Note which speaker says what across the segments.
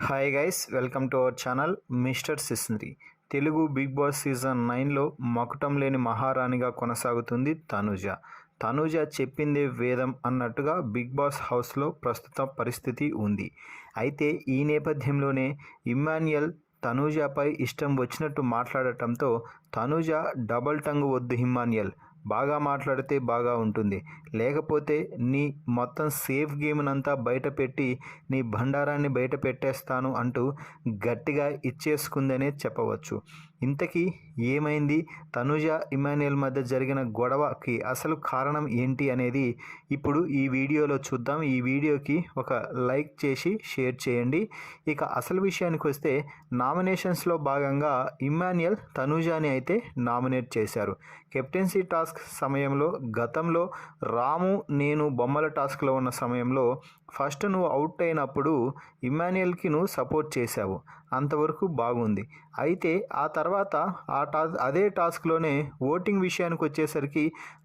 Speaker 1: Hi guys, welcome to our channel mister Sisindri. Telugu Bigg Boss season 9లో మకుటం లేని మహారాణిగా కొనసాగుతుంది తనూజ. తనూజ చెప్పిందే వేదం అన్నట్టుగా బిగ్ బాస్ హౌస్లో ప్రస్తుత పరిస్థితి ఉంది. అయితే ఈ నేపథ్యంలోనే ఇమ్మాన్యుయల్ తనూజపై ఇష్టం వచ్చినట్టు మాట్లాడటంతో తనూజ డబల్ టంగ్ వద్దు ఇమ్మాన్యుయల్, బాగా మాట్లాడితే బాగా ఉంటుంది, లేకపోతే నీ మొత్తం సేఫ్ గేమ్నంతా బయట పెట్టి నీ బండారాన్ని బయట పెట్టేస్తాను అంటూ గట్టిగా ఇచ్చేసుకుందనే చెప్పవచ్చు. ఇంతకీ ఏమైంది, తనూజ ఇమ్మాన్యుయల్ మధ్య జరిగిన గొడవకి అసలు కారణం ఏంటి అనేది ఇప్పుడు ఈ వీడియోలో చూద్దాం. ఈ వీడియోకి ఒక లైక్ చేసి షేర్ చేయండి. ఇక అసలు విషయానికి వస్తే, నామినేషన్స్లో భాగంగా ఇమ్మాన్యుయల్ తనూజని అయితే నామినేట్ చేశారు. కెప్టెన్సీ టాస్క్ సమయంలో గతంలో రాము నేను బొమ్మల టాస్క్లో ఉన్న సమయంలో ఫస్ట్ నువ్వు అవుట్ అయినప్పుడు ఇమ్మాన్యుయల్కి నువ్వు సపోర్ట్ చేశావు, అంతవరకు బాగుంది. అయితే ఆ తర్వాత అదే టాస్క్లోనే ఓటింగ్ విషయానికి వచ్చేసరికి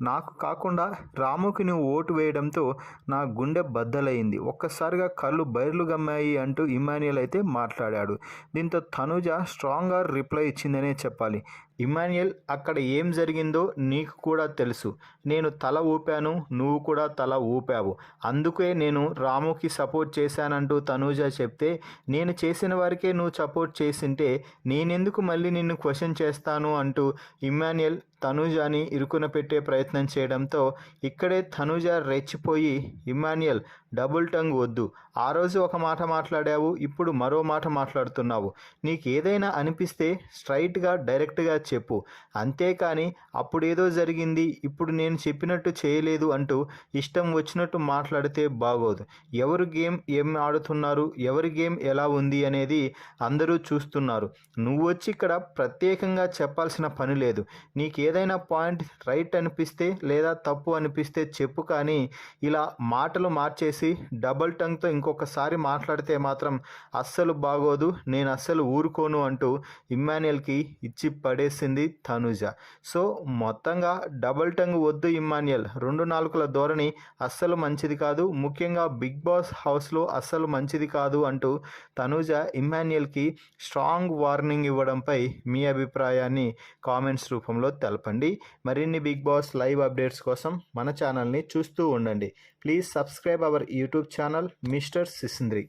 Speaker 1: నాకు కాకుండా రాముకి నువ్వు ఓటు వేయడంతో నా గుండె బద్దలైంది, ఒక్కసారిగా కళ్ళు బైర్లు గమ్మాయి అంటూ ఇమ్మాన్యుయల్ అయితే మాట్లాడాడు. దీంతో తనూజ స్ట్రాంగ్గా రిప్లై ఇచ్చిందనే చెప్పాలి. ఇమ్మాన్యుయల్, అక్కడ ఏం జరిగిందో నీకు కూడా తెలుసు, నేను తల ఊపాను, నువ్వు కూడా తల ఊపావు, అందుకే నేను రాముకి సపోర్ట్ చేశానంటూ తనూజ చెప్తే, నేను చేసిన వారికే నువ్వు సపోర్ట్ చేసింటే నేనెందుకు మళ్ళీ నిన్ను క్వశ్చన్ చేస్తాను అంటూ ఇమ్మాన్యుయల్ తనూజని ఇరుకున పెట్టే ప్రయత్నం చేయడంతో ఇక్కడే తనూజ రెచ్చిపోయి, ఇమ్మాన్యుయల్ డబుల్ టంగ్ వద్దు, ఆ రోజు ఒక మాట మాట్లాడావు, ఇప్పుడు మరో మాట మాట్లాడుతున్నావు, నీకు ఏదైనా అనిపిస్తే స్ట్రైట్గా డైరెక్ట్గా చెప్పు, అంతేకాని అప్పుడేదో జరిగింది ఇప్పుడు నేను చెప్పినట్టు చేయలేదు అంటూ ఇష్టం వచ్చినట్టు మాట్లాడితే బాగోదు. ఎవరు గేమ్ ఏం ఆడుతున్నారు, ఎవరి గేమ్ ఎలా ఉంది అనేది అందరూ చూస్తున్నారు. నువ్వు వచ్చి ఇక్కడ ప్రత్యేకంగా చెప్పాల్సిన పని లేదు. నీకు ఏదైనా పాయింట్ రైట్ అనిపిస్తే లేదా తప్పు అనిపిస్తే చెప్పు, కానీ ఇలా మాటలు మార్చేసి డబల్ టంగ్తో ఇంకొకసారి మాట్లాడితే మాత్రం అస్సలు బాగోదు, నేను అస్సలు ఊరుకోను అంటూ ఇమ్మాన్యుయల్కి ఇచ్చి పడేసింది తనూజ. సో మొత్తంగా డబల్ టంగ్ వద్దు ఇమ్మాన్యుయల్, రెండు నాలుకల ధోరణి అస్సలు మంచిది కాదు, ముఖ్యంగా బిగ్ బాస్ హౌస్లో అస్సలు మంచిది కాదు అంటూ తనూజ ఇమ్మాన్యుయల్కి స్ట్రాంగ్ వార్నింగ్ ఇవ్వడంపై మీ అభిప్రాయాన్ని కామెంట్స్ రూపంలో తెలపండి. మరిన్ని బిగ్ బాస్ లైవ్ అప్డేట్స్ కోసం మన ఛానల్ని చూస్తూ ఉండండి. Please subscribe our YouTube channel mister సిస్ంద్రి.